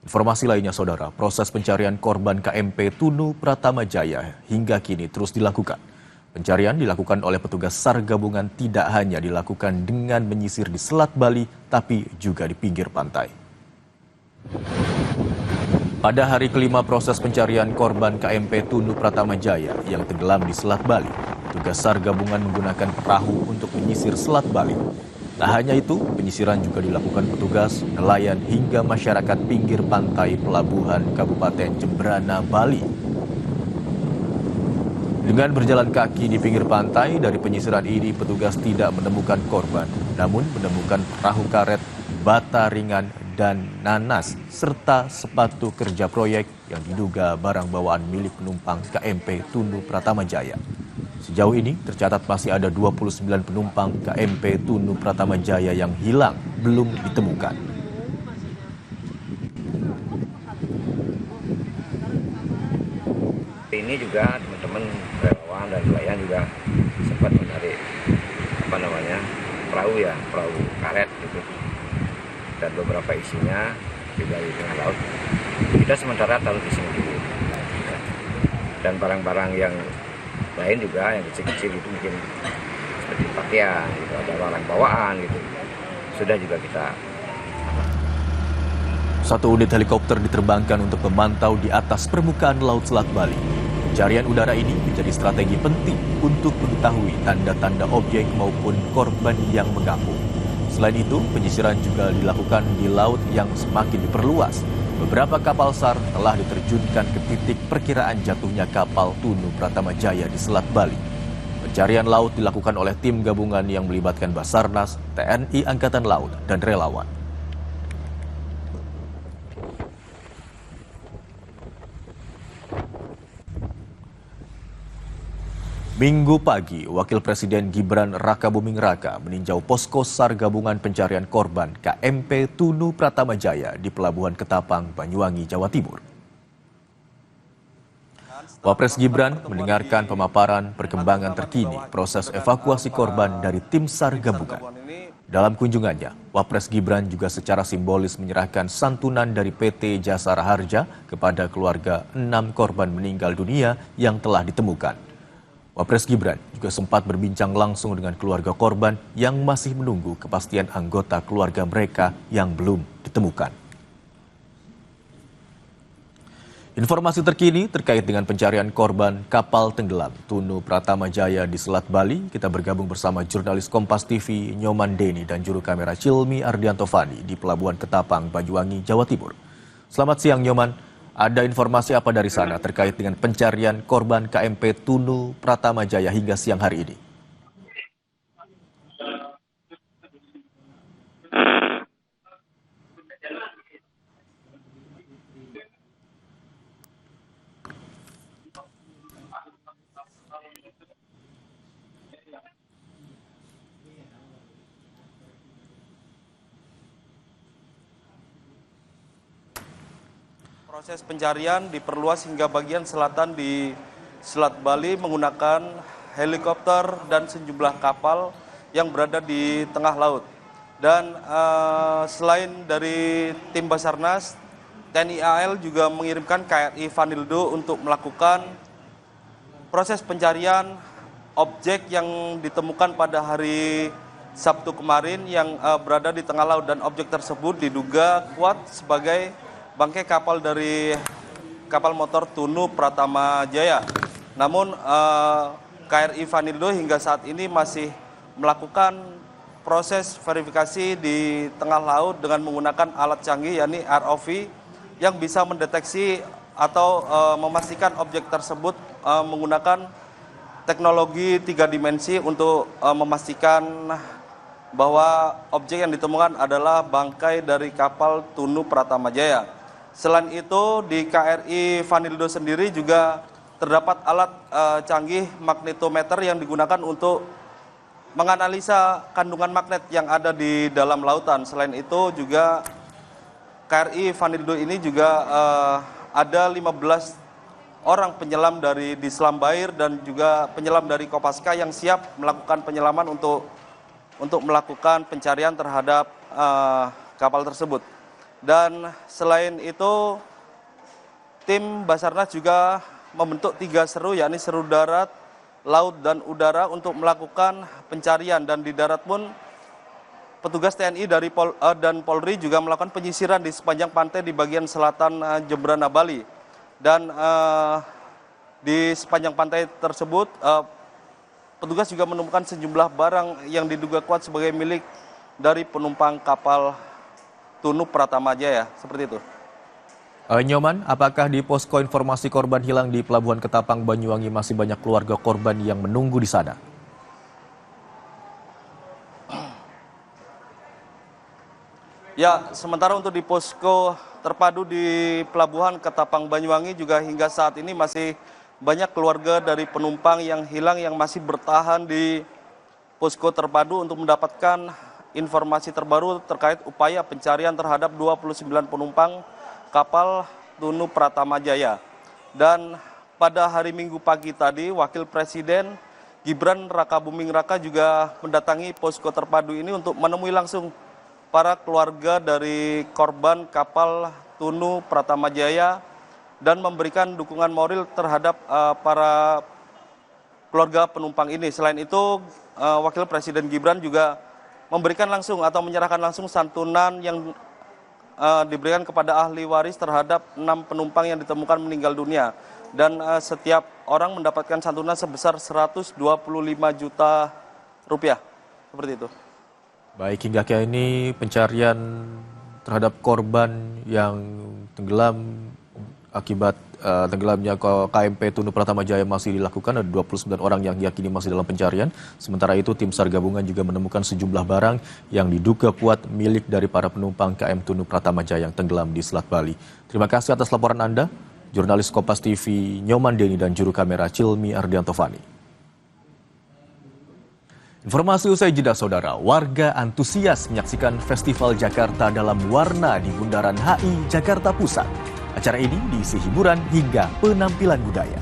Informasi lainnya, Saudara, proses pencarian korban KMP Tunu Pratama Jaya hingga kini terus dilakukan. Pencarian dilakukan oleh petugas SAR gabungan tidak hanya dilakukan dengan menyisir di Selat Bali, tapi juga di pinggir pantai. Pada hari kelima proses pencarian korban KMP Tunu Pratama Jaya yang tenggelam di Selat Bali, petugas SAR gabungan menggunakan perahu untuk menyisir Selat Bali. Tak hanya itu, penyisiran juga dilakukan petugas, nelayan hingga masyarakat pinggir pantai pelabuhan Kabupaten Jembrana, Bali. Dengan berjalan kaki di pinggir pantai, dari penyisiran ini petugas tidak menemukan korban, namun menemukan perahu karet, bata ringan, dan nanas, serta sepatu kerja proyek yang diduga barang bawaan milik penumpang KMP Tunu Pratama Jaya. Sejauh ini tercatat masih ada 29 penumpang KMP Tunu Pratama Jaya yang hilang belum ditemukan. Ini juga teman-teman relawan dan nelayan juga sempat menarik perahu karet gitu, dan beberapa isinya juga di tengah laut. Kita sementara taruh di sini dulu, dan barang-barang yang lain juga yang kecil-kecil itu mungkin seperti pakaian gitu, ada barang bawaan gitu, sudah juga kita. Satu unit helikopter diterbangkan untuk memantau di atas permukaan Laut Selat Bali. Pencarian udara ini menjadi strategi penting untuk mengetahui tanda-tanda objek maupun korban yang mengapung. Selain itu, penyisiran juga dilakukan di laut yang semakin diperluas. Beberapa kapal SAR telah diterjunkan ke titik perkiraan jatuhnya kapal Tunu Pratama Jaya di Selat Bali. Pencarian laut dilakukan oleh tim gabungan yang melibatkan Basarnas, TNI Angkatan Laut, dan relawan. Minggu pagi, Wakil Presiden Gibran Rakabuming Raka meninjau posko SAR gabungan pencarian korban KMP Tunu Pratama Jaya di Pelabuhan Ketapang, Banyuwangi, Jawa Timur. Wapres Gibran mendengarkan pemaparan perkembangan terkini proses evakuasi korban dari tim SAR gabungan. Dalam kunjungannya, Wapres Gibran juga secara simbolis menyerahkan santunan dari PT Jasara Harja kepada keluarga 6 korban meninggal dunia yang telah ditemukan. Wapres Gibran juga sempat berbincang langsung dengan keluarga korban yang masih menunggu kepastian anggota keluarga mereka yang belum ditemukan. Informasi terkini terkait dengan pencarian korban kapal tenggelam Tunu Pratama Jaya di Selat Bali, kita bergabung bersama jurnalis Kompas TV Nyoman Deni dan juru kamera Cilmi Ardianto Fani di Pelabuhan Ketapang, Banyuwangi, Jawa Timur. Selamat siang Nyoman. Ada informasi apa dari sana terkait dengan pencarian korban KMP Tunu Pratama Jaya hingga siang hari ini? Proses pencarian diperluas hingga bagian selatan di Selat Bali menggunakan helikopter dan sejumlah kapal yang berada di tengah laut. Dan selain dari tim Basarnas, TNI AL juga mengirimkan KRI Vanildo untuk melakukan proses pencarian objek yang ditemukan pada hari Sabtu kemarin yang berada di tengah laut, dan objek tersebut diduga kuat sebagai bangkai kapal dari kapal motor Tunu Pratama Jaya. Namun KRI Vanildo hingga saat ini masih melakukan proses verifikasi di tengah laut dengan menggunakan alat canggih yakni ROV yang bisa mendeteksi atau memastikan objek tersebut menggunakan teknologi 3 dimensi untuk memastikan bahwa objek yang ditemukan adalah bangkai dari kapal Tunu Pratama Jaya. Selain itu, di KRI Vanildo sendiri juga terdapat alat canggih magnetometer yang digunakan untuk menganalisa kandungan magnet yang ada di dalam lautan. Selain itu juga KRI Vanildo ini juga ada 15 orang penyelam dari Dislambair dan juga penyelam dari Kopaska yang siap melakukan penyelaman untuk melakukan pencarian terhadap kapal tersebut. Dan selain itu, tim Basarnas juga membentuk 3 seru, yakni seru darat, laut, dan udara untuk melakukan pencarian. Dan di darat pun petugas TNI dan Polri juga melakukan penyisiran di sepanjang pantai di bagian selatan Jemberana, Bali. Dan di sepanjang pantai tersebut, petugas juga menemukan sejumlah barang yang diduga kuat sebagai milik dari penumpang kapal Tunu Pratama Jaya, seperti itu. Nyoman, apakah di posko informasi korban hilang di Pelabuhan Ketapang, Banyuwangi masih banyak keluarga korban yang menunggu di sana? Ya, sementara untuk di posko terpadu di Pelabuhan Ketapang, Banyuwangi juga hingga saat ini masih banyak keluarga dari penumpang yang hilang yang masih bertahan di posko terpadu untuk mendapatkan informasi terbaru terkait upaya pencarian terhadap 29 penumpang kapal Tunu Pratama Jaya. Dan pada hari Minggu pagi tadi, Wakil Presiden Gibran Rakabuming Raka juga mendatangi posko terpadu ini untuk menemui langsung para keluarga dari korban kapal Tunu Pratama Jaya dan memberikan dukungan moral terhadap para keluarga penumpang ini. Selain itu, Wakil Presiden Gibran juga memberikan langsung atau menyerahkan langsung santunan yang diberikan kepada ahli waris terhadap 6 penumpang yang ditemukan meninggal dunia. Dan setiap orang mendapatkan santunan sebesar 125 juta rupiah. Seperti itu. Baik, hingga kini pencarian terhadap korban yang tenggelam akibat tenggelamnya KMP Tunu Pratama Jaya masih dilakukan. Ada 29 orang yang diyakini masih dalam pencarian. Sementara itu, tim SAR gabungan juga menemukan sejumlah barang yang diduga kuat milik dari para penumpang KM Tunu Pratama Jaya yang tenggelam di Selat Bali. Terima kasih atas laporan Anda, jurnalis Kompas TV Nyoman Deni dan juru kamera Cilmi Ardianto Fani. Informasi usai jeda, saudara. Warga antusias menyaksikan Festival Jakarta dalam warna di Bundaran HI Jakarta Pusat. Acara ini diisi hiburan hingga penampilan budaya.